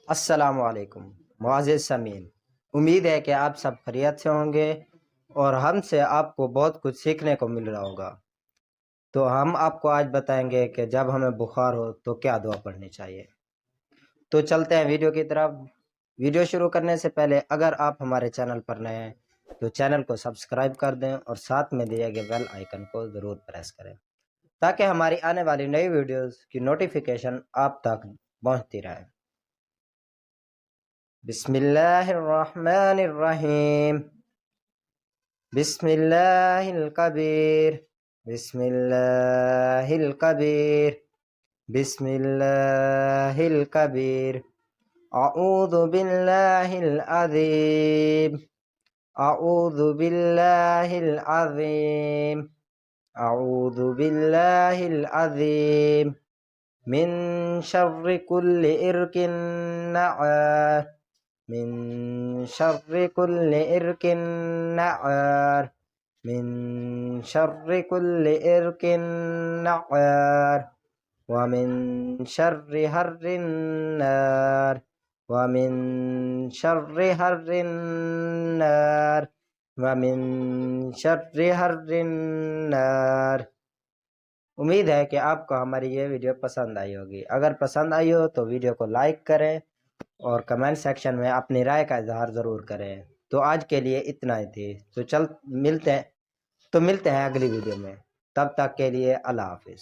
अस्सलामुअलैकुम मुअज़्ज़िज़ समीन। उम्मीद है कि आप सब खैरियत से होंगे और हमसे आपको बहुत कुछ सीखने को मिल रहा होगा। तो हम आपको आज बताएंगे कि जब हमें बुखार हो तो क्या दुआ पढ़नी चाहिए। तो चलते हैं वीडियो की तरफ। वीडियो शुरू करने से पहले अगर आप हमारे चैनल पर नए हैं तो चैनल को सब्सक्राइब कर दें और साथ में दिए गए बेल आइकन को ज़रूर प्रेस करें ताकि हमारी आने वाली नई वीडियोज़ की नोटिफिकेशन आप तक पहुँचती रहे। बिस्मिल्लाहिर्रहमानिर्रहीम। बिस्मिल्लाहिल कबीर। बिस्मिल्लाहिल कबीर। बिस्मिल्लाहिल कबीर। अऊज़ु बिल्लाहिल अज़ीम। अऊज़ु बिल्लाहिल अज़ीम। अऊज़ु बिल्लाहिल अज़ीम मिन शर्रि कुल्लि इरकिन नअ्अर। मिन शर्रि कुल्लि इरकिन नअ्अर। मिन शर्रि कुल्लि इरकिन नअ्अर। व मिन शर्रि हर्रिन नार। व मिन शर्रि हर्रिन नार। व मिन शर्रि हर्रिन नार। उम्मीद है कि आपको हमारी ये वीडियो पसंद आई होगी। अगर पसंद आई हो तो वीडियो को लाइक करें और कमेंट सेक्शन में अपनी राय का इजहार ज़रूर करें। तो आज के लिए इतना ही थी। तो मिलते हैं अगली वीडियो में। तब तक के लिए अल्लाह हाफिज़।